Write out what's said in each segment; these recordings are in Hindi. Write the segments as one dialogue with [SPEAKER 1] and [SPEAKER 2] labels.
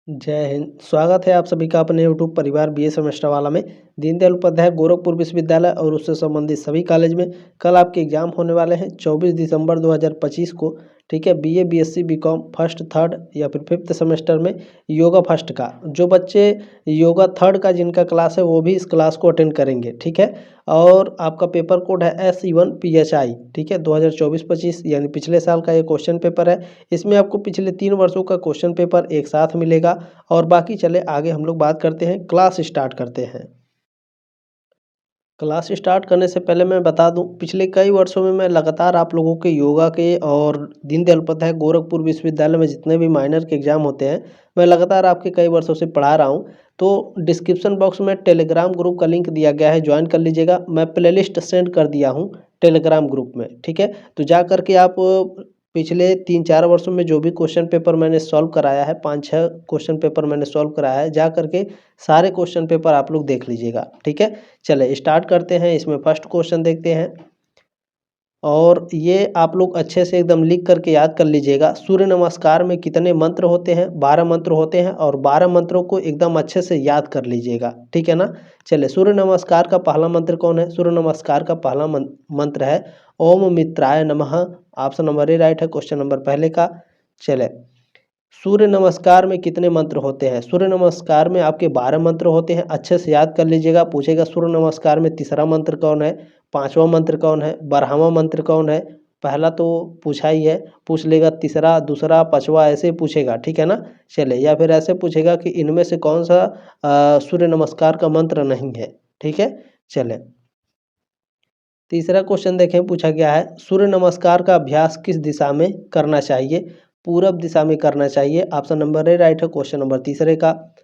[SPEAKER 1] जय हिंद। स्वागत है आप सभी का अपने यूट्यूब परिवार बीए सेमेस्टर वाला में। दीनदयाल उपाध्याय गोरखपुर विश्वविद्यालय और उससे संबंधित सभी कॉलेज में कल आपके एग्जाम होने वाले हैं 24 दिसंबर 2025 को। ठीक है, BA BSc BCom first third या फिर फिफ्थ सेमेस्टर में योगा फर्स्ट का जो बच्चे योगा थर्ड का जिनका क्लास है वो भी इस क्लास को अटेंड करेंगे। ठीक है, और आपका पेपर कोड है SE1PHI। ठीक है, 2024-25 यानी पिछले साल का ये क्वेश्चन पेपर है। इसमें आपको पिछले 3 वर्षों का क्वेश्चन पेपर एक साथ मिलेगा। और बाकी चले आगे हम लोग बात करते हैं, क्लास स्टार्ट करते हैं। क्लास स्टार्ट करने से पहले मैं बता दूं, पिछले कई वर्षों में मैं लगातार आप लोगों के योगा के और दीनदयाल उपाध्याय गोरखपुर विश्वविद्यालय में जितने भी माइनर के एग्जाम होते हैं मैं लगातार आपके कई वर्षों से पढ़ा रहा हूं। तो डिस्क्रिप्शन बॉक्स में टेलीग्राम ग्रुप का लिंक दिया गया है, ज्वाइन कर लीजिएगा। मैं प्लेलिस्ट सेंड कर दिया हूँ टेलीग्राम ग्रुप में। ठीक है, तो जा करके आप पिछले 3-4 वर्षों में जो भी क्वेश्चन पेपर मैंने सॉल्व कराया है, 5-6 क्वेश्चन पेपर मैंने सॉल्व कराया है, जा करके सारे क्वेश्चन पेपर आप लोग देख लीजिएगा। ठीक है, चले स्टार्ट करते हैं। इसमें फर्स्ट क्वेश्चन देखते हैं और ये आप लोग अच्छे से एकदम लिख करके याद कर लीजिएगा। सूर्य नमस्कार में कितने मंत्र होते हैं? 12 मंत्र होते हैं और 12 मंत्रों को एकदम अच्छे से याद कर लीजिएगा। ठीक है ना। चले, सूर्य नमस्कार का पहला मंत्र कौन है? सूर्य नमस्कार का पहला मंत्र है ओम मित्राय नमः। ऑप्शन नंबर ए राइट है क्वेश्चन नंबर पहले का। चले, सूर्य नमस्कार में कितने मंत्र होते हैं? सूर्य नमस्कार में आपके 12 मंत्र होते हैं, अच्छे से याद कर लीजिएगा। पूछेगा सूर्य नमस्कार में तीसरा मंत्र कौन है, पांचवा मंत्र कौन है, 12वां मंत्र कौन है? पहला तो पूछा ही है, पूछ लेगा तीसरा, दूसरा, पांचवा, ऐसे पूछेगा। ठीक है ना। चले, या फिर ऐसे पूछेगा कि इनमें से कौन सा सूर्य नमस्कार का मंत्र नहीं है। ठीक है, चले तीसरा क्वेश्चन देखें, पूछा गया है सूर्य नमस्कार का अभ्यास किस दिशा में करना चाहिए? पूरब दिशा में करना चाहिए। ऑप्शन नंबर ए राइट है क्वेश्चन नंबर तीसरे का।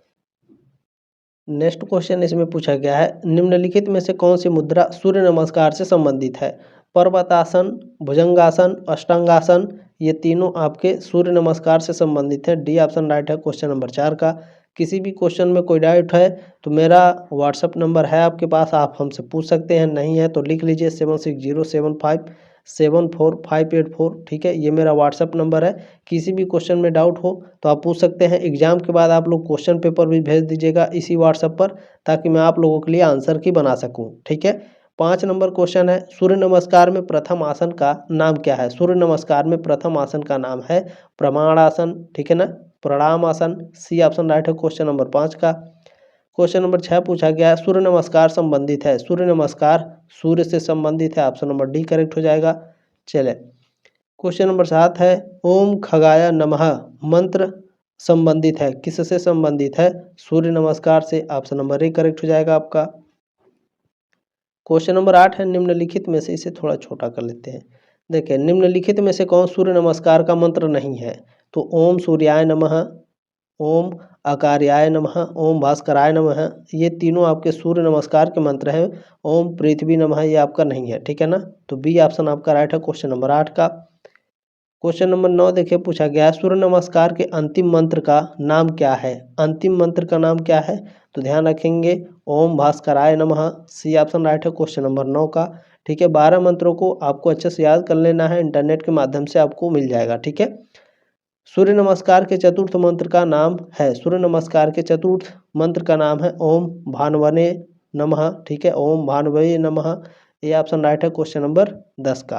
[SPEAKER 1] नेक्स्ट क्वेश्चन इसमें पूछा गया है निम्नलिखित में से कौन सी मुद्रा सूर्य नमस्कार से संबंधित है? पर्वतासन, भुजंगासन, अष्टांगासन, ये तीनों आपके सूर्य नमस्कार से संबंधित है। डी ऑप्शन राइट है क्वेश्चन नंबर 4 का। किसी भी क्वेश्चन में कोई डाउट है तो मेरा व्हाट्सअप नंबर है आपके पास, आप हमसे पूछ सकते हैं। नहीं है तो लिख लीजिए 7607574584। ठीक है, ये मेरा व्हाट्सअप नंबर है। किसी भी क्वेश्चन में डाउट हो तो आप पूछ सकते हैं। एग्जाम के बाद आप लोग क्वेश्चन पेपर भी भेज दीजिएगा इसी व्हाट्सएप पर, ताकि मैं आप लोगों के लिए आंसर की बना सकूं। ठीक है, 5 नंबर क्वेश्चन है सूर्य नमस्कार में प्रथम आसन का नाम क्या है? सूर्य नमस्कार में प्रथम आसन का नाम है प्रमाणासन। ठीक है ना, प्रणाम आसन। सी ऑप्शन राइट है क्वेश्चन नंबर 5 का। क्वेश्चन नंबर 6 पूछा गया है सूर्य नमस्कार संबंधित है। सूर्य नमस्कार सूर्य से संबंधित है। ऑप्शन नंबर डी करेक्ट हो जाएगा। चले, क्वेश्चन नंबर 7 है ओम खगाय नमः मंत्र संबंधित है, किससे संबंधित है? सूर्य नमस्कार से। ऑप्शन नंबर ए करेक्ट हो जाएगा आपका। क्वेश्चन नंबर 8 है निम्नलिखित में से, इसे थोड़ा छोटा कर लेते हैं। देखिए, निम्नलिखित में से कौन सूर्य नमस्कार का मंत्र नहीं है? तो ओम सूर्याय नमः, ओम आकार्याय नमः, ओम भास्कराय नमः, ये तीनों आपके सूर्य नमस्कार के मंत्र हैं। ओम पृथ्वी नमः ये आपका नहीं है। ठीक है ना, तो बी ऑप्शन आपका राइट है क्वेश्चन नंबर 8 का। क्वेश्चन नंबर 9 देखिए, पूछा गया है सूर्य नमस्कार के अंतिम मंत्र का नाम क्या है? अंतिम मंत्र का नाम क्या है? तो ध्यान रखेंगे ओम भास्कराय नमः। सी ऑप्शन राइट है क्वेश्चन नंबर 9 का। ठीक है, 12 मंत्रों को आपको अच्छे से याद कर लेना है, इंटरनेट के माध्यम से आपको मिल जाएगा। ठीक है, सूर्य नमस्कार के चतुर्थ मंत्र का नाम है, सूर्य नमस्कार के चतुर्थ मंत्र का नाम है ओम भानवने नमः। ठीक है, ओम भानवे नमः, ये ऑप्शन राइट है क्वेश्चन नंबर 10 का।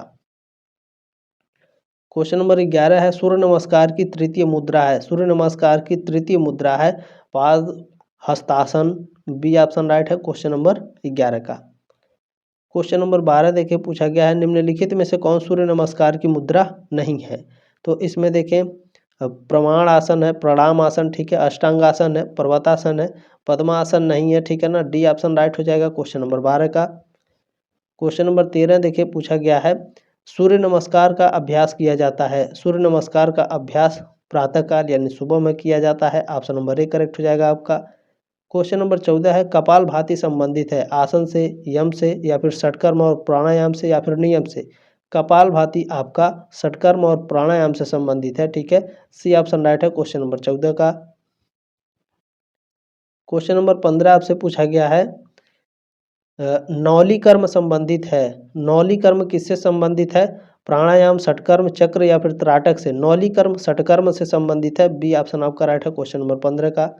[SPEAKER 1] क्वेश्चन नंबर 11 है सूर्य नमस्कार की तृतीय मुद्रा है। सूर्य नमस्कार की तृतीय मुद्रा है पाद हस्तासन। बी ऑप्शन राइट है क्वेश्चन नंबर 11 का। क्वेश्चन नंबर 12 देखिए, पूछा गया है निम्नलिखित में से कौन सूर्य नमस्कार की मुद्रा नहीं है? तो इसमें देखें प्रमाण आसन है, प्रणाम आसन, ठीक है, अष्टांगासन है, पर्वतासन है, पद्मासन नहीं है। ठीक है ना, डी ऑप्शन राइट हो जाएगा क्वेश्चन नंबर 12 का। क्वेश्चन नंबर 13 देखिए, पूछा गया है सूर्य नमस्कार का अभ्यास किया जाता है। सूर्य नमस्कार का अभ्यास प्रातःकाल यानी सुबह में किया जाता है। ऑप्शन नंबर ए करेक्ट हो जाएगा आपका। क्वेश्चन नंबर 14 है कपाल भाती संबंधित है आसन से, यम से, या फिर षटकर्म और प्राणायाम से, या फिर नियम से? कपाल भाती आपका षटकर्म और प्राणायाम से संबंधित है। ठीक है, सी ऑप्शन राइट है क्वेश्चन नंबर 14 का। क्वेश्चन नंबर 15 आपसे पूछा गया है नौली कर्म संबंधित है। नौली कर्म किससे संबंधित है? प्राणायाम षटकर्म चक्र या फिर त्राटक से? नौली कर्म षटकर्म से संबंधित है, बी ऑप्शन आपका राइट है क्वेश्चन नंबर 15 का।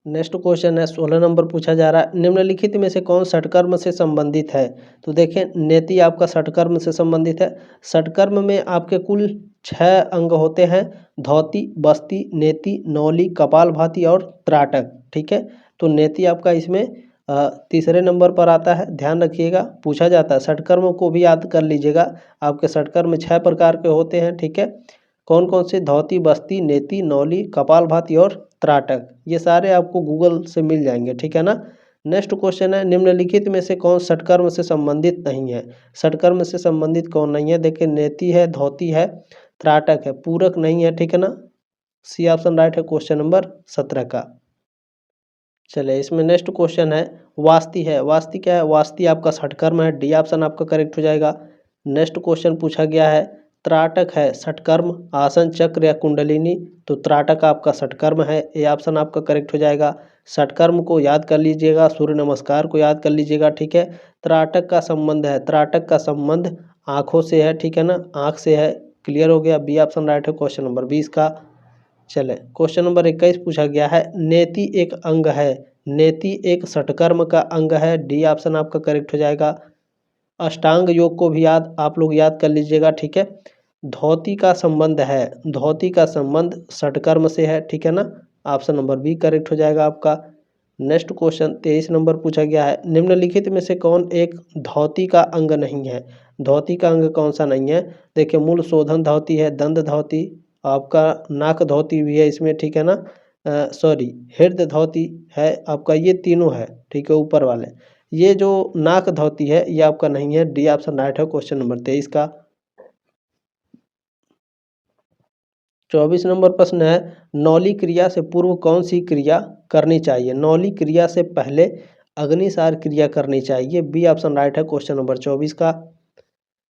[SPEAKER 1] नेक्स्ट क्वेश्चन है 16 नंबर पूछा जा रहा है, निम्नलिखित में से कौन षटकर्म से संबंधित है? तो देखें नेति आपका षटकर्म से संबंधित है। षटकर्म में आपके कुल 6 अंग होते हैं, धौती, बस्ती, नेति, नौली, कपालभाति और त्राटक। ठीक है, तो नेति आपका इसमें तीसरे नंबर पर आता है, ध्यान रखिएगा, पूछा जाता है। षटकर्म को भी याद कर लीजिएगा, आपके षटकर्म 6 प्रकार के होते हैं। ठीक है, कौन कौन से? धौती, बस्ती, नेति, नौली, कपालभाति और त्राटक। ये सारे आपको गूगल से मिल जाएंगे। ठीक है ना। नेक्स्ट क्वेश्चन है, निम्नलिखित में से कौन षटकर्म से संबंधित नहीं है? षटकर्म से संबंधित कौन नहीं है? देखिए नेति है, धौती है, त्राटक है, पूरक नहीं है। ठीक है ना, सी ऑप्शन राइट है क्वेश्चन नंबर 17 का। चलिए इसमें नेक्स्ट क्वेश्चन है, वास्ति है। वास्ति क्या है? वास्ति आपका षटकर्म है, डी ऑप्शन आपका करेक्ट हो जाएगा। नेक्स्ट क्वेश्चन पूछा गया है, त्राटक है षटकर्म, आसन, चक्र या कुंडलिनी? तो त्राटक आपका षटकर्म है, ए ऑप्शन आपका करेक्ट हो जाएगा। षटकर्म को याद कर लीजिएगा, सूर्य नमस्कार को याद कर लीजिएगा। ठीक है, त्राटक का संबंध है, त्राटक का संबंध आँखों से है। ठीक है ना, आँख से है, क्लियर हो गया, बी ऑप्शन राइट है क्वेश्चन नंबर 20 का। चले क्वेश्चन नंबर 21 पूछा गया है, नेति एक अंग है, नेति एक षटकर्म का अंग है, डी ऑप्शन आपका करेक्ट हो जाएगा। अष्टांग योग को भी आप लोग याद कर लीजिएगा। ठीक है, धौती का संबंध है, धौती का संबंध षटकर्म से है। ठीक है ना, ऑप्शन नंबर बी करेक्ट हो जाएगा आपका। नेक्स्ट क्वेश्चन 23 नंबर पूछा गया है, निम्नलिखित में से कौन एक धौती का अंग नहीं है? धौती का अंग कौन सा नहीं है? देखिए मूल शोधन धौती है, दंड धौती, आपका नाक धौती भी है इसमें। ठीक है ना, सॉरी हृदय धौती है आपका, ये तीनों है। ठीक है, ऊपर वाले, ये जो नाक धौती है ये आपका नहीं है, डी ऑप्शन राइट है क्वेश्चन नंबर 23 का। 24 नंबर प्रश्न है, नौली क्रिया से पूर्व कौन सी क्रिया करनी चाहिए? नौली क्रिया से पहले अग्निसार क्रिया करनी चाहिए, बी ऑप्शन राइट है क्वेश्चन नंबर 24 का।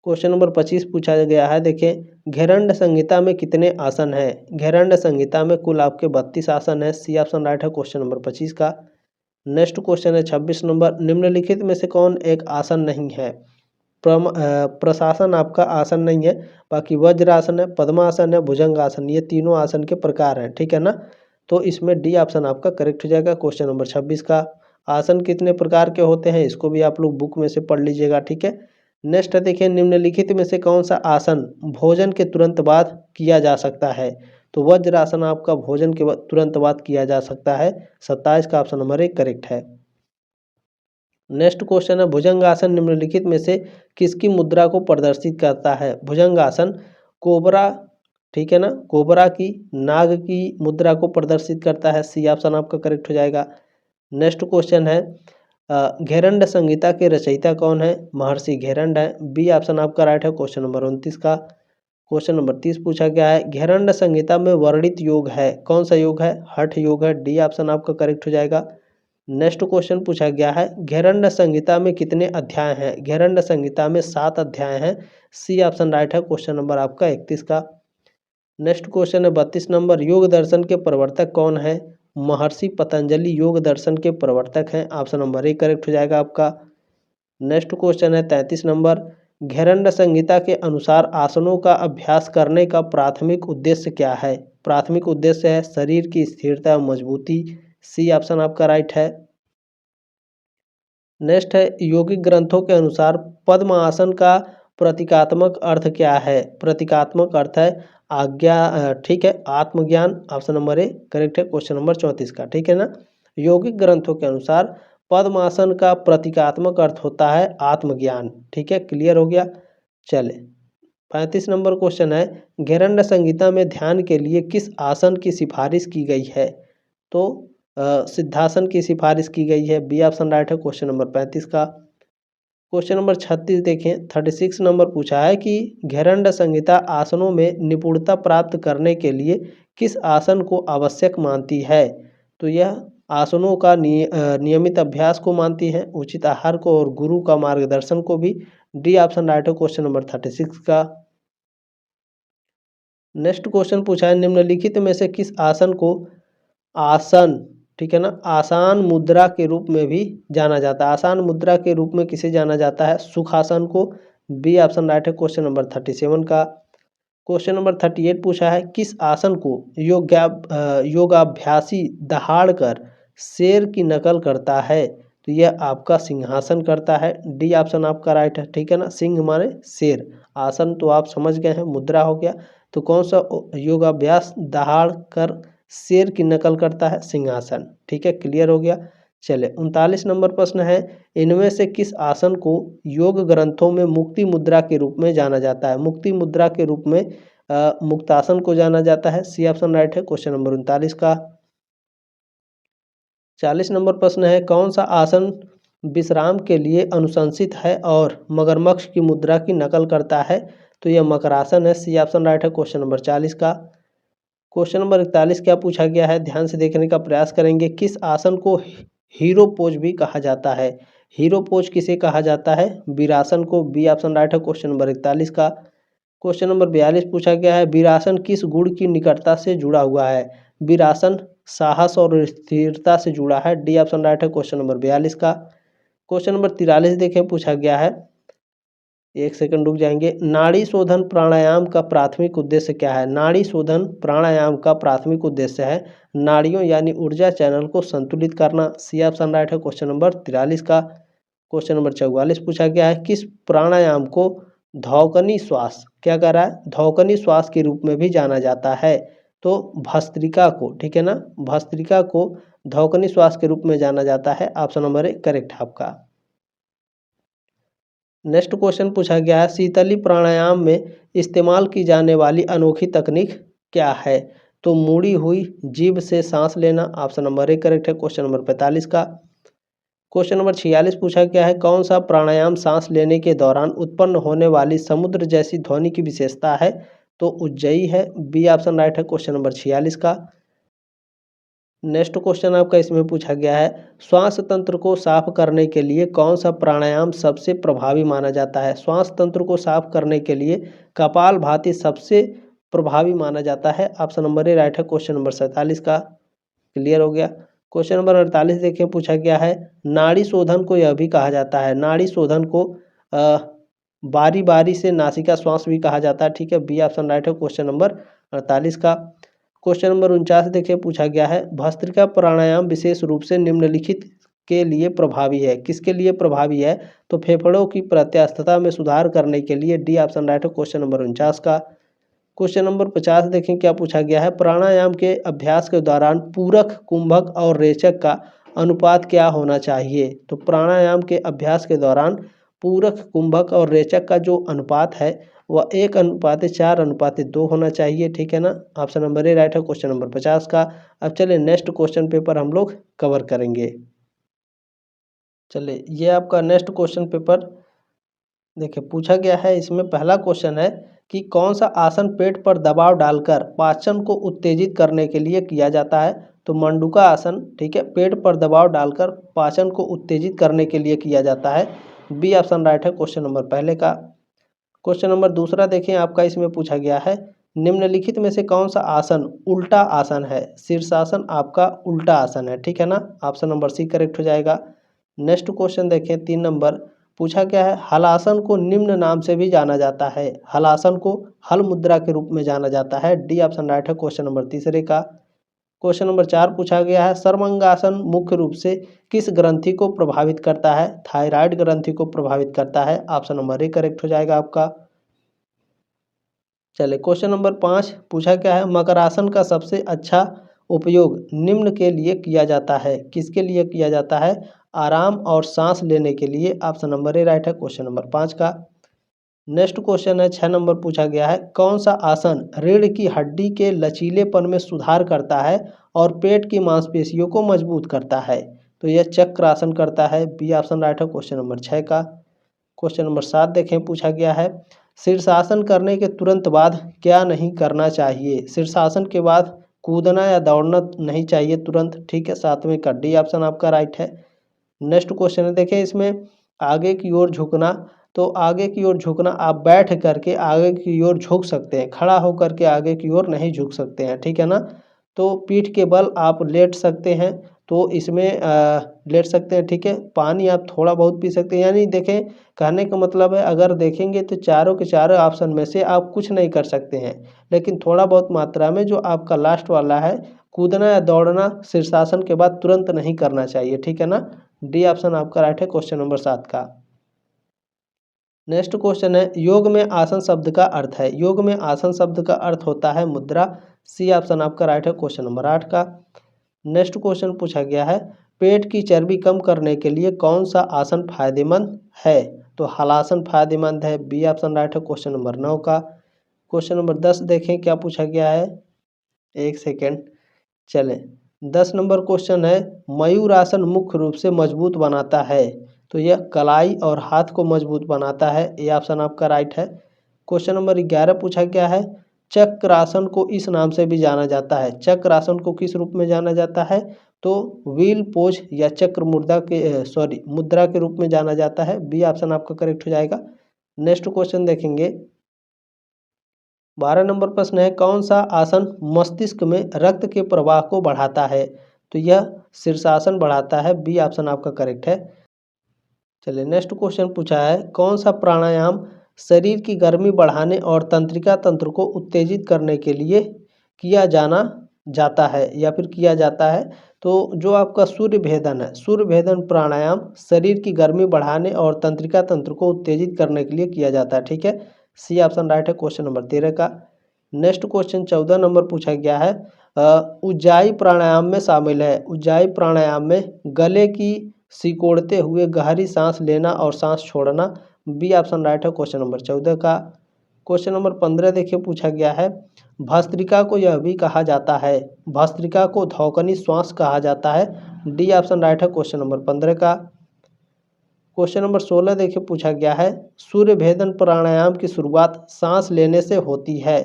[SPEAKER 1] क्वेश्चन नंबर 25 पूछा गया है, देखें घेरंड संहिता में कितने आसन हैं? घेरंड संहिता में कुल आपके 32 आसन है, सी ऑप्शन राइट है क्वेश्चन नंबर 25 का। नेक्स्ट क्वेश्चन है 26 नंबर, निम्नलिखित में से कौन एक आसन नहीं है? प्रशासन आपका आसन नहीं है, बाकी वज्रासन है, पद्मासन है, भुजंगासन, ये तीनों आसन के प्रकार हैं। ठीक है ना, तो इसमें डी ऑप्शन आपका करेक्ट हो जाएगा क्वेश्चन नंबर 26 का। आसन कितने प्रकार के होते हैं इसको भी आप लोग बुक में से पढ़ लीजिएगा। ठीक है, नेक्स्ट देखिए, निम्नलिखित में से कौन सा आसन भोजन के तुरंत बाद किया जा सकता है? तो वज्रासन आपका भोजन के तुरंत बाद किया जा सकता है, 27 का ऑप्शन नंबर 1 करेक्ट है। नेक्स्ट क्वेश्चन है, भुजंगासन निम्नलिखित में से किसकी मुद्रा को प्रदर्शित करता है? भुजंगासन कोबरा, ठीक है ना, कोबरा की, नाग की मुद्रा को प्रदर्शित करता है, सी ऑप्शन आपका करेक्ट हो जाएगा। नेक्स्ट क्वेश्चन है, घेरंड संहिता के रचयिता कौन है? महर्षि घेरंड है, बी ऑप्शन आपका राइट है क्वेश्चन नंबर 29 का। क्वेश्चन नंबर 30 पूछा गया है, घेरंड संहिता में वर्णित योग है, कौन सा योग है? हठ योग है, डी ऑप्शन आपका करेक्ट हो जाएगा। नेक्स्ट क्वेश्चन पूछा गया है, घेरंड संहिता में कितने अध्याय हैं? घेरंड संहिता में 7 अध्याय हैं, सी ऑप्शन राइट है क्वेश्चन नंबर आपका 31 का। नेक्स्ट क्वेश्चन है 32 नंबर, योग दर्शन के प्रवर्तक कौन है? महर्षि पतंजलि योग दर्शन के प्रवर्तक हैं, ऑप्शन नंबर 1 करेक्ट हो जाएगा आपका। नेक्स्ट क्वेश्चन है 33 नंबर, घेरंड संहिता के अनुसार आसनों का अभ्यास करने का प्राथमिक उद्देश्य क्या है? प्राथमिक उद्देश्य है शरीर की स्थिरता और मजबूती, सी ऑप्शन आपका राइट है। नेक्स्ट है, योगिक ग्रंथों के अनुसार पद्म आसन का प्रतीकात्मक अर्थ क्या है? प्रतीकात्मक अर्थ है आज्ञा, ठीक है, आत्मज्ञान, ऑप्शन नंबर 1 करेक्ट है क्वेश्चन नंबर 34 का। ठीक है ना, योगिक ग्रंथों के अनुसार पद्मासन का प्रतीकात्मक अर्थ होता है आत्मज्ञान। ठीक है, क्लियर हो गया। चले 35 नंबर क्वेश्चन है, घेरंड संहिता में ध्यान के लिए किस आसन की सिफारिश की गई है? तो सिद्धासन की सिफारिश की गई है, बी ऑप्शन राइट है क्वेश्चन नंबर 35 का। क्वेश्चन नंबर 36 देखें, 36 नंबर पूछा है कि घेरंड संहिता आसनों में निपुणता प्राप्त करने के लिए किस आसन को आवश्यक मानती है? तो यह आसनों का नियमित अभ्यास को मानती है, उचित आहार को और गुरु का मार्गदर्शन को भी, डी ऑप्शन राइट है क्वेश्चन नंबर 36 का। नेक्स्ट क्वेश्चन पूछा है, निम्नलिखित में से किस आसन को आसन, ठीक है ना, आसान मुद्रा के रूप में भी जाना जाता है? आसान मुद्रा के रूप में किसे जाना जाता है? सुखासन को, बी ऑप्शन राइट है क्वेश्चन नंबर 37 का। क्वेश्चन नंबर 38 पूछा है किस आसन को योगाभ्यासी दहाड़ कर शेर की नकल करता है? तो यह आपका सिंहासन करता है। डी ऑप्शन आपका राइट है, ठीक है ना। सिंह माने शेर, आसन तो आप समझ गए हैं, मुद्रा हो गया। तो कौन सा योगाभ्यास दहाड़ कर शेर की नकल करता है? सिंहासन, ठीक है, क्लियर हो गया। चले 39 नंबर प्रश्न है, इनमें से किस आसन को योग ग्रंथों में मुक्ति मुद्रा के रूप में जाना जाता है? मुक्ति मुद्रा के रूप में मुक्तासन को जाना जाता है। सी ऑप्शन राइट है क्वेश्चन नंबर 39 का। 40 नंबर प्रश्न है, कौन सा आसन विश्राम के लिए अनुशंसित है और मगरमच्छ की मुद्रा की नकल करता है? तो यह मकरासन है। सी ऑप्शन राइट है क्वेश्चन नंबर 40 का। क्वेश्चन नंबर 41 क्या पूछा गया है, ध्यान से देखने का प्रयास करेंगे। किस आसन को हीरो पोज भी कहा जाता है? हीरो पोज किसे कहा जाता है? वीरासन को। बी ऑप्शन राइट है क्वेश्चन नंबर 41 का। क्वेश्चन नंबर 42 पूछा गया है, वीरासन किस गुण की निकटता से जुड़ा हुआ है? वीरासन साहस और स्थिरता से जुड़ा है। डी ऑप्शन राइट है क्वेश्चन नंबर 42 का। क्वेश्चन नंबर 43 देखें, पूछा गया है, एक सेकंड रुक जाएंगे। नाड़ी शोधन प्राणायाम का प्राथमिक उद्देश्य क्या है? नाड़ी शोधन प्राणायाम का प्राथमिक उद्देश्य है नाड़ियों यानी ऊर्जा चैनल को संतुलित करना। सी ऑप्शन राइट है क्वेश्चन नंबर 43 का। क्वेश्चन नंबर 44 पूछा गया है, किस प्राणायाम को धौकनी श्वास क्या कर रहा है? धौकनी श्वास के रूप में भी जाना जाता है। तो भस्त्रिका को, ठीक है ना, भस्त्रिका को धौकनी श्वास के रूप में जाना जाता है। ऑप्शन नंबर 1 करेक्ट है आपका। नेक्स्ट क्वेश्चन पूछा गया है, शीतली प्राणायाम में इस्तेमाल की जाने वाली अनोखी तकनीक क्या है? तो मुड़ी हुई जीभ से सांस लेना। ऑप्शन नंबर 1 करेक्ट है क्वेश्चन नंबर 45 का। क्वेश्चन नंबर 46 पूछा गया है, कौन सा प्राणायाम सांस लेने के दौरान उत्पन्न होने वाली समुद्र जैसी ध्वनि की विशेषता है? तो उज्जयी है। बी ऑप्शन राइट है क्वेश्चन नंबर 46 का। नेक्स्ट क्वेश्चन आपका इसमें पूछा गया है, श्वास तंत्र को साफ करने के लिए कौन सा प्राणायाम सबसे प्रभावी माना जाता है? श्वास तंत्र को साफ करने के लिए कपालभाति सबसे प्रभावी माना जाता है। ऑप्शन नंबर ए राइट है क्वेश्चन नंबर 47 का। क्लियर हो गया। क्वेश्चन नंबर 48 देखें, पूछा गया है, नाड़ी शोधन को यह भी कहा जाता है, नाड़ी शोधन को बारी बारी से नासिका श्वास भी कहा जाता है। ठीक है, बी ऑप्शन राइट है क्वेश्चन नंबर 48 का। क्वेश्चन नंबर 49 देखिए, पूछा गया है, भस्त्रिका प्राणायाम विशेष रूप से निम्नलिखित के लिए प्रभावी है। किसके लिए प्रभावी है? तो फेफड़ों की प्रत्यास्थता में सुधार करने के लिए। डी ऑप्शन राइट है क्वेश्चन नंबर 49 का। क्वेश्चन नंबर 50 देखें, क्या पूछा गया है, प्राणायाम के अभ्यास के दौरान पूरक, कुंभक और रेचक का अनुपात क्या होना चाहिए? तो प्राणायाम के अभ्यास के दौरान पूरक, कुंभक और रेचक का जो अनुपात है वह 1:4:2 होना चाहिए। ठीक है ना, ऑप्शन नंबर ए राइट है क्वेश्चन नंबर 50 का। अब चलिए नेक्स्ट क्वेश्चन पेपर हम लोग कवर करेंगे। चलिए ये आपका नेक्स्ट क्वेश्चन पेपर देखिए, पूछा गया है, इसमें पहला क्वेश्चन है कि कौन सा आसन पेट पर दबाव डालकर पाचन को उत्तेजित करने के लिए किया जाता है? तो मंडूका आसन, ठीक है, पेट पर दबाव डालकर पाचन को उत्तेजित करने के लिए किया जाता है। बी ऑप्शन राइट है क्वेश्चन नंबर पहले का। क्वेश्चन नंबर दूसरा देखें, आपका इसमें पूछा गया है, निम्नलिखित में से कौन सा आसन उल्टा आसन है? शीर्षासन आपका उल्टा आसन है। ठीक है ना, ऑप्शन नंबर सी करेक्ट हो जाएगा। नेक्स्ट क्वेश्चन देखें, 3 नंबर पूछा गया है, हलासन को निम्न नाम से भी जाना जाता है। हलासन को हल मुद्रा के रूप में जाना जाता है। डी ऑप्शन राइट है क्वेश्चन नंबर तीसरे का। क्वेश्चन नंबर 4 पूछा गया है, सर्वांगासन मुख्य रूप से किस ग्रंथि को प्रभावित करता है? थायराइड ग्रंथि को प्रभावित करता है। ऑप्शन नंबर ए करेक्ट हो जाएगा आपका। चलिए क्वेश्चन नंबर 5 पूछा गया है, मकरासन का सबसे अच्छा उपयोग निम्न के लिए किया जाता है। किसके लिए किया जाता है? आराम और सांस लेने के लिए। ऑप्शन नंबर ए राइट है क्वेश्चन नंबर 5 का। नेक्स्ट क्वेश्चन है 6 नंबर पूछा गया है, कौन सा आसन रीढ़ की हड्डी के लचीलेपन में सुधार करता है और पेट की मांसपेशियों को मजबूत करता है? तो यह चक्रासन करता है। बी ऑप्शन राइट है क्वेश्चन नंबर 6 का। क्वेश्चन नंबर 7 देखें, पूछा गया है, शीर्षासन करने के तुरंत बाद क्या नहीं करना चाहिए? शीर्षासन के बाद कूदना या दौड़ना नहीं चाहिए तुरंत। ठीक है, 7वें का डी ऑप्शन आपका राइट है। नेक्स्ट क्वेश्चन है, देखें इसमें आगे की ओर झुकना। तो आगे की ओर झुकना, आप बैठ करके आगे की ओर झुक सकते हैं, खड़ा होकर के आगे की ओर नहीं झुक सकते हैं। ठीक है ना, तो पीठ के बल आप लेट सकते हैं। तो इसमें लेट सकते हैं, ठीक है। पानी आप थोड़ा बहुत पी सकते हैं, यानी देखें कहने का मतलब है अगर देखेंगे तो चारों के चारों ऑप्शन में से आप कुछ नहीं कर सकते हैं, लेकिन थोड़ा बहुत मात्रा में जो आपका लास्ट वाला है कूदना या दौड़ना शीर्षासन के बाद तुरंत नहीं करना चाहिए, ठीक है ना। डी ऑप्शन आपका राइट है क्वेश्चन नंबर 7 का। नेक्स्ट क्वेश्चन है योग में आसन शब्द का अर्थ है। योग में आसन शब्द का अर्थ होता है मुद्रा। सी ऑप्शन आपका राइट है क्वेश्चन नंबर 8 का। नेक्स्ट क्वेश्चन पूछा गया है पेट की चर्बी कम करने के लिए कौन सा आसन फायदेमंद है। तो हलासन फायदेमंद है। बी ऑप्शन राइट है क्वेश्चन नंबर 9 का। क्वेश्चन नंबर 10 देखें क्या पूछा गया है, एक सेकेंड चलें। 10 नंबर क्वेश्चन है मयूरासन मुख्य रूप से मजबूत बनाता है। तो यह कलाई और हाथ को मजबूत बनाता है। ये ऑप्शन आपका राइट है। क्वेश्चन नंबर 11 पूछा गया है चक्रासन को इस नाम से भी जाना जाता है। चक्रासन को किस रूप में जाना जाता है, तो व्हील पोज या चक्र मुद्रा के रूप में जाना जाता है। बी ऑप्शन आपका करेक्ट हो जाएगा। नेक्स्ट क्वेश्चन देखेंगे 12 नंबर प्रश्न है कौन सा आसन मस्तिष्क में रक्त के प्रवाह को बढ़ाता है। तो यह शीर्षासन बढ़ाता है। बी ऑप्शन आपका करेक्ट है। चलिए नेक्स्ट क्वेश्चन पूछा है कौन सा प्राणायाम शरीर की गर्मी बढ़ाने और तंत्रिका तंत्र को उत्तेजित करने के लिए किया जाता है या फिर किया जाता है। तो जो आपका सूर्य भेदन है, सूर्य भेदन प्राणायाम शरीर की गर्मी बढ़ाने और तंत्रिका तंत्र को उत्तेजित करने के लिए किया जाता है, ठीक है। सी ऑप्शन राइट है क्वेश्चन नंबर 13 का। नेक्स्ट क्वेश्चन 14 नंबर पूछा गया है उज्जाई प्राणायाम में शामिल है। उज्जाई प्राणायाम में गले की सिकोड़ते हुए गहरी सांस लेना और सांस छोड़ना। बी ऑप्शन राइट है क्वेश्चन नंबर 14 का। क्वेश्चन नंबर 15 देखिए पूछा गया है भस्त्रिका को यह भी कहा जाता है। भस्त्रिका को धौकनी श्वास कहा जाता है। डी ऑप्शन राइट है क्वेश्चन नंबर 15 का। क्वेश्चन नंबर 16 देखिए पूछा गया है सूर्य भेदन प्राणायाम की शुरुआत सांस लेने से होती है।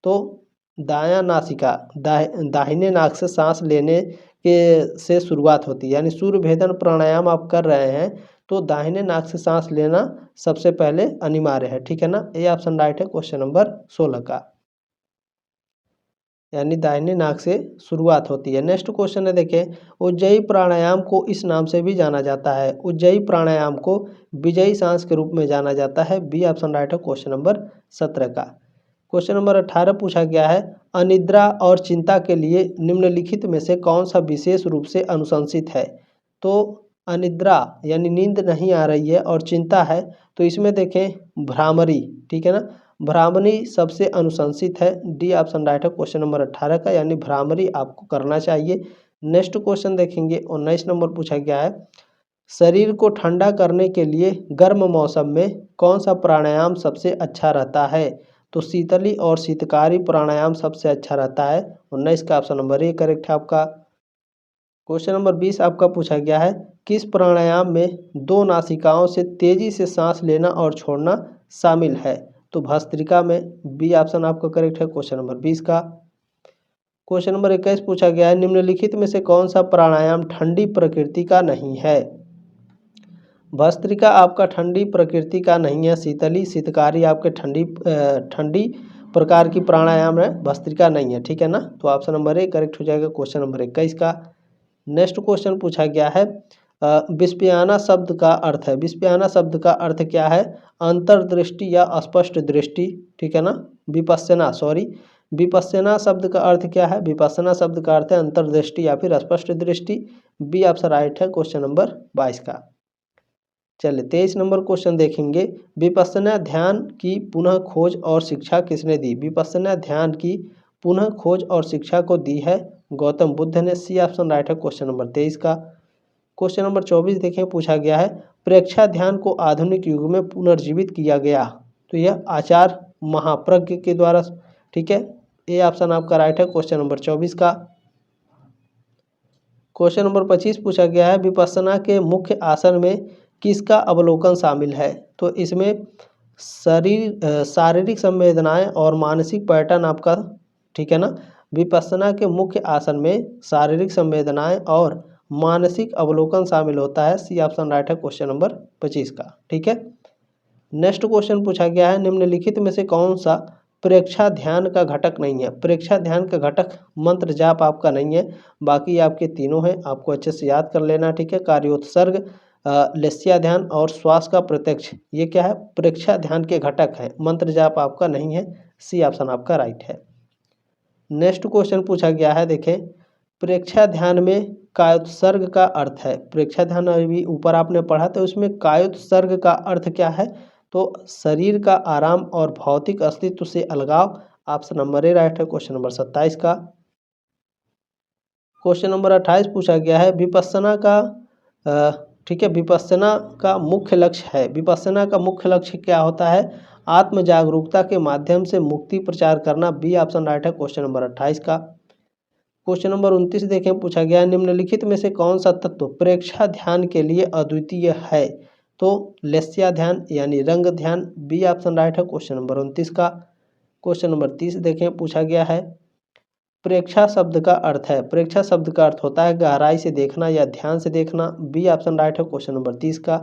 [SPEAKER 1] तो दायां नासिका दाहिने नाक से सांस लेने के से शुरुआत होती है, यानी सूर्य भेदन प्राणायाम आप कर रहे हैं तो दाहिने नाक से सांस लेना सबसे पहले अनिवार्य है, ठीक है ना। ए ऑप्शन राइट है क्वेश्चन नंबर 16 का, यानी दाहिने नाक से शुरुआत होती है। नेक्स्ट क्वेश्चन है देखें उज्जयी प्राणायाम को इस नाम से भी जाना जाता है। उज्जयी प्राणायाम को विजयी सांस के रूप में जाना जाता है। बी ऑप्शन राइट है क्वेश्चन नंबर 17 का। क्वेश्चन नंबर 18 पूछा गया है अनिद्रा और चिंता के लिए निम्नलिखित में से कौन सा विशेष रूप से अनुशंसित है। तो अनिद्रा यानी नींद नहीं आ रही है और चिंता है तो इसमें देखें भ्रामरी, ठीक है ना, भ्रामरी सबसे अनुशंसित है। डी ऑप्शन राइट है क्वेश्चन नंबर 18 का, यानी भ्रामरी आपको करना चाहिए। नेक्स्ट क्वेश्चन देखेंगे 19 नंबर पूछा गया है शरीर को ठंडा करने के लिए गर्म मौसम में कौन सा प्राणायाम सबसे अच्छा रहता है। तो शीतली और शीतकारी प्राणायाम सबसे अच्छा रहता है। 19 का ऑप्शन नंबर ए करेक्ट है आपका। क्वेश्चन नंबर 20 आपका पूछा गया है किस प्राणायाम में दो नासिकाओं से तेजी से सांस लेना और छोड़ना शामिल है। तो भस्त्रिका में। बी ऑप्शन आपका करेक्ट है क्वेश्चन नंबर 20 का। क्वेश्चन नंबर 21 पूछा गया है निम्नलिखित में से कौन सा प्राणायाम ठंडी प्रकृति का नहीं है। भस्त्रिका आपका ठंडी प्रकृति का नहीं है। शीतली शीतकारी आपके ठंडी प्रकार की प्राणायाम है, भस्त्रिका नहीं है, ठीक है ना। तो ऑप्शन नंबर ए करेक्ट हो जाएगा क्वेश्चन नंबर 21 का। नेक्स्ट क्वेश्चन पूछा गया है विस्पयाना शब्द का अर्थ है। विस्पयाना शब्द का अर्थ क्या है, अंतर्दृष्टि या स्पष्ट दृष्टि, ठीक है ना। विपस्यना शब्द का अर्थ क्या है, विपस्यना शब्द का अर्थ है अंतर्दृष्टि या फिर स्पष्ट दृष्टि। बी ऑप्शन राइट है क्वेश्चन नंबर 22 का। चलिए 23 नंबर क्वेश्चन देखेंगे विपस्सना ध्यान की पुनः खोज और शिक्षा किसने दी। विपस्सना ध्यान की पुनः खोज और शिक्षा को दी है गौतम बुद्ध ने। सी ऑप्शन राइट है क्वेश्चन नंबर 23 का। क्वेश्चन नंबर 24 देखें पूछा गया है प्रेक्षा ध्यान को आधुनिक युग में पुनर्जीवित किया गया। तो यह आचार्य महाप्रज्ञ के द्वारा, ठीक है। ए ऑप्शन आपका राइट है क्वेश्चन नंबर 24 का। क्वेश्चन नंबर 25 पूछा गया है विपस्सना के मुख्य आसन में किसका अवलोकन शामिल है। तो इसमें शारीरिक संवेदनाएं और मानसिक पैटर्न आपका, ठीक है ना। विपस्सना के मुख्य आसन में शारीरिक संवेदनाएं और मानसिक अवलोकन शामिल होता है। सी ऑप्शन राइट है क्वेश्चन नंबर 25 का, ठीक है। नेक्स्ट क्वेश्चन पूछा गया है निम्नलिखित में से कौन सा प्रेक्षा ध्यान का घटक नहीं है। प्रेक्षा ध्यान का घटक मंत्र जाप आपका नहीं है, बाकी आपके तीनों हैं, आपको अच्छे से याद कर लेना, ठीक है। कार्योत्सर्ग, लेस्या ध्यान और श्वास का प्रत्यक्ष, ये क्या है, प्रेक्षा ध्यान के घटक है, मंत्र जाप आपका नहीं है। सी ऑप्शन आपका राइट है। नेक्स्ट क्वेश्चन पूछा गया है, देखें, प्रेक्षा ध्यान में कायोत्सर्ग का अर्थ है। प्रेक्षा ध्यान अभी ऊपर आपने पढ़ा, तो उसमें कायोत्सर्ग का अर्थ क्या है, तो शरीर का आराम और भौतिक अस्तित्व से अलगाव। ऑप्शन नंबर ए राइट है क्वेश्चन नंबर 27 का। क्वेश्चन नंबर 28 पूछा गया है, विपस्सना का ठीक है, विपस्सना का मुख्य लक्ष्य है। विपस्सना का मुख्य लक्ष्य क्या होता है, आत्म जागरूकता के माध्यम से मुक्ति प्रचार करना। बी ऑप्शन राइट है क्वेश्चन नंबर 28 का। क्वेश्चन नंबर 29 देखें, पूछा गया है, निम्नलिखित में से कौन सा तत्व प्रेक्षा ध्यान के लिए अद्वितीय है, तो लेस्या ध्यान यानी रंग ध्यान। बी ऑप्शन राइट है क्वेश्चन नंबर 29 का। क्वेश्चन नंबर 30 देखें, पूछा गया है, प्रेक्षा शब्द का अर्थ है। प्रेक्षा शब्द का अर्थ होता है गहराई से देखना या ध्यान से देखना। बी ऑप्शन राइट है क्वेश्चन नंबर 30 का।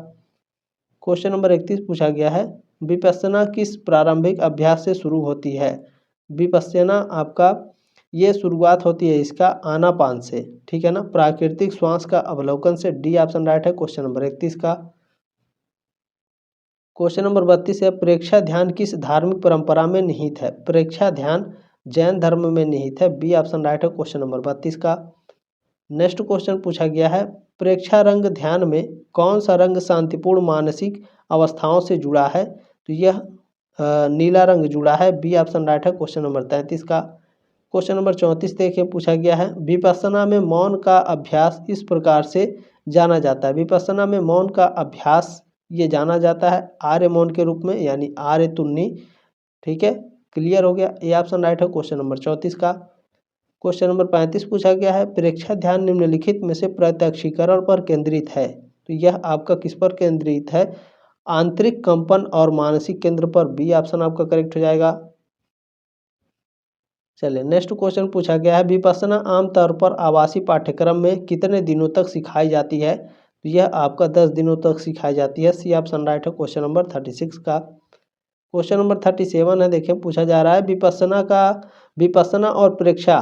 [SPEAKER 1] क्वेश्चन नंबर 31 पूछा गया है, विपस्सना किस प्रारंभिक अभ्यास से शुरू होती है। विपस्सना आपका ये शुरुआत होती है इसका आनापान से, ठीक है ना, प्राकृतिक श्वास का अवलोकन से। डी ऑप्शन राइट है क्वेश्चन नंबर 31 का। क्वेश्चन नंबर 32 है, प्रेक्षा ध्यान किस धार्मिक परंपरा में निहित है। प्रेक्षा ध्यान जैन धर्म में निहित है। बी ऑप्शन राइट है क्वेश्चन नंबर 32 का। नेक्स्ट क्वेश्चन पूछा गया है, प्रेक्षा रंग ध्यान में कौन सा रंग शांतिपूर्ण मानसिक अवस्थाओं से जुड़ा है, तो यह नीला रंग जुड़ा है। बी ऑप्शन राइट है क्वेश्चन नंबर 33 का। क्वेश्चन नंबर 34 देखिए, पूछा गया है, विपस्सना में मौन का अभ्यास इस प्रकार से जाना जाता है। विपस्सना में मौन का अभ्यास ये जाना जाता है आर्य मौन के रूप में, यानी आर्य तुन्नी, ठीक है, क्लियर हो गया। ए ऑप्शन राइट है क्वेश्चन नंबर 34 का। क्वेश्चन नंबर 35 पूछा गया है, प्रेक्षा ध्यान निम्नलिखित में से प्रत्यक्षीकरण पर केंद्रित है, तो यह आपका किस पर केंद्रित है, आंतरिक कंपन और मानसिक केंद्र पर। बी ऑप्शन आपका करेक्ट हो जाएगा। चलिए नेक्स्ट क्वेश्चन पूछा गया है, विपस्सना आमतौर पर आवासीय पाठ्यक्रम में कितने दिनों तक सिखाई जाती है, तो यह आपका 10 दिनों तक सिखाई जाती है। सी ऑप्शन राइट है क्वेश्चन नंबर 36 का। क्वेश्चन नंबर 37 है, देखिए, पूछा जा रहा है, विपस्सना और प्रेक्षा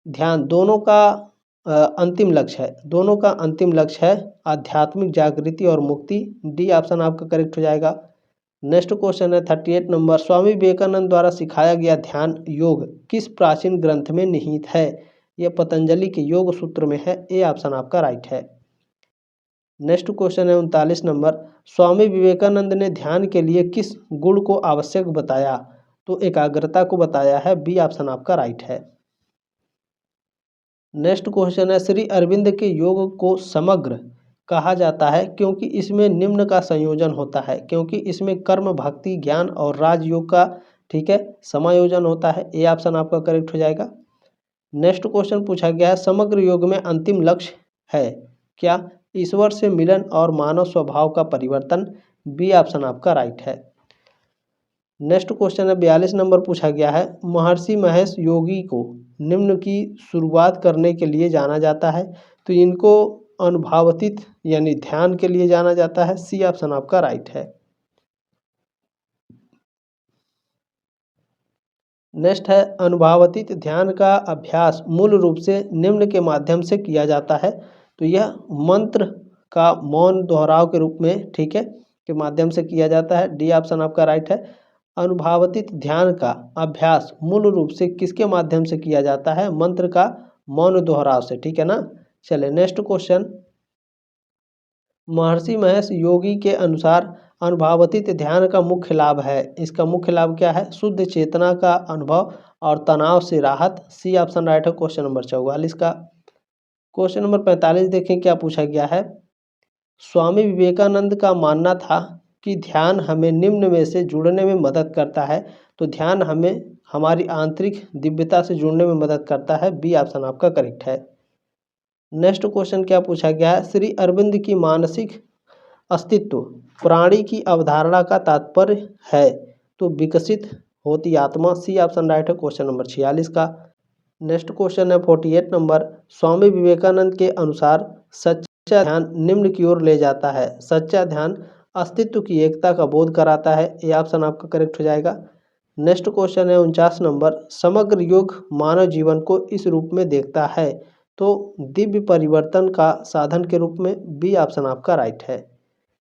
[SPEAKER 1] ध्यान दोनों का अंतिम लक्ष्य है, दोनों का अंतिम लक्ष्य है आध्यात्मिक जागृति और मुक्ति। डी ऑप्शन आपका करेक्ट हो जाएगा। नेक्स्ट क्वेश्चन है 38 नंबर, स्वामी विवेकानंद द्वारा सिखाया गया ध्यान योग किस प्राचीन ग्रंथ में निहित है। यह पतंजलि के योग सूत्र में है। ए ऑप्शन आपका राइट है। नेक्स्ट क्वेश्चन है 39 नंबर, स्वामी विवेकानंद ने ध्यान के लिए किस गुण को आवश्यक बताया, तो एकाग्रता को बताया है। बी ऑप्शन आपका राइट है। नेक्स्ट क्वेश्चन है, श्री अरविंद के योग को समग्र कहा जाता है क्योंकि इसमें निम्न का संयोजन होता है, क्योंकि इसमें कर्म, भक्ति, ज्ञान और राजयोग का, ठीक है, समायोजन होता है। ए ऑप्शन आपका करेक्ट हो जाएगा। नेक्स्ट क्वेश्चन पूछा गया है, समग्र योग में अंतिम लक्ष्य है क्या, ईश्वर से मिलन और मानव स्वभाव का परिवर्तन। बी ऑप्शन आपका राइट है। नेक्स्ट क्वेश्चन है 42 नंबर पूछा गया है, महर्षि महेश योगी को निम्न की शुरुआत करने के लिए जाना जाता है, तो इनको अनुभवातीत यानी ध्यान के लिए जाना जाता है। सी ऑप्शन आपका राइट है। नेक्स्ट है, अनुभवातीत ध्यान का अभ्यास मूल रूप से निम्न के माध्यम से किया जाता है, तो यह मंत्र का मौन दोहराव के रूप में, ठीक है, के माध्यम से किया जाता है। डी ऑप्शन आपका राइट है। अनुभवातीत ध्यान का अभ्यास मूल रूप से किसके माध्यम से किया जाता है, मंत्र का मौन दोहराव से, ठीक है ना। चलिए नेक्स्ट क्वेश्चन, महर्षि महेश योगी के अनुसार अनुभवातीत ध्यान का मुख्य लाभ है, इसका मुख्य लाभ क्या है, शुद्ध चेतना का अनुभव और तनाव से राहत। सी ऑप्शन राइट है क्वेश्चन नंबर 44 का। क्वेश्चन नंबर 45 देखें, क्या पूछा गया है, स्वामी विवेकानंद का मानना था कि ध्यान हमें निम्न में से जुड़ने में मदद करता है, तो ध्यान हमें हमारी आंतरिक दिव्यता से जुड़ने में मदद करता है। बी ऑप्शन आपका करेक्ट है। नेक्स्ट क्वेश्चन क्या पूछा गया है, श्री अरविंद की मानसिक अस्तित्व प्राणी की अवधारणा का तात्पर्य है, तो विकसित होती आत्मा। सी ऑप्शन राइट है क्वेश्चन नंबर 46 का। नेक्स्ट क्वेश्चन है 48 नंबर, स्वामी विवेकानंद के अनुसार सच्चा ध्यान निम्न की ओर ले जाता है। सच्चा ध्यान अस्तित्व की एकता का बोध कराता है। ये ऑप्शन आपका करेक्ट हो जाएगा। नेक्स्ट क्वेश्चन है 49 नंबर, समग्र योग मानव जीवन को इस रूप में देखता है, तो दिव्य परिवर्तन का साधन के रूप में। बी ऑप्शन आपका राइट है।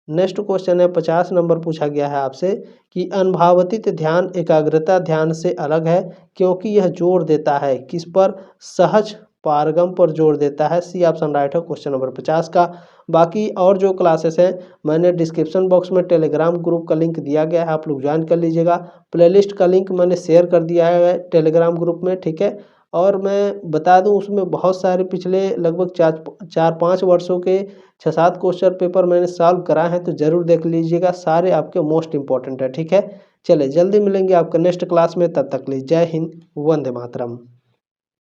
[SPEAKER 1] नेक्स्ट क्वेश्चन है 50 नंबर, पूछा गया है आपसे कि अनभावतित ध्यान एकाग्रता ध्यान से अलग है क्योंकि यह जोर देता है किस पर, सहज पारगम पर जोर देता है। सी ऑप्शन राइट है क्वेश्चन नंबर 50 का। बाकी और जो क्लासेस हैं मैंने डिस्क्रिप्शन बॉक्स में टेलीग्राम ग्रुप का लिंक दिया गया है, आप लोग ज्वाइन कर लीजिएगा। प्लेलिस्ट का लिंक मैंने शेयर कर दिया है टेलीग्राम ग्रुप में, ठीक है। और मैं बता दूं उसमें बहुत सारे पिछले लगभग 4-5 वर्षों के 6-7 क्वेश्चन पेपर मैंने सॉल्व कराए हैं, तो ज़रूर देख लीजिएगा, सारे आपके मोस्ट इंपॉर्टेंट है, ठीक है। चलिए जल्दी मिलेंगे आपका नेक्स्ट क्लास में, तब तक के लिए जय हिंद, वंदे मातरम।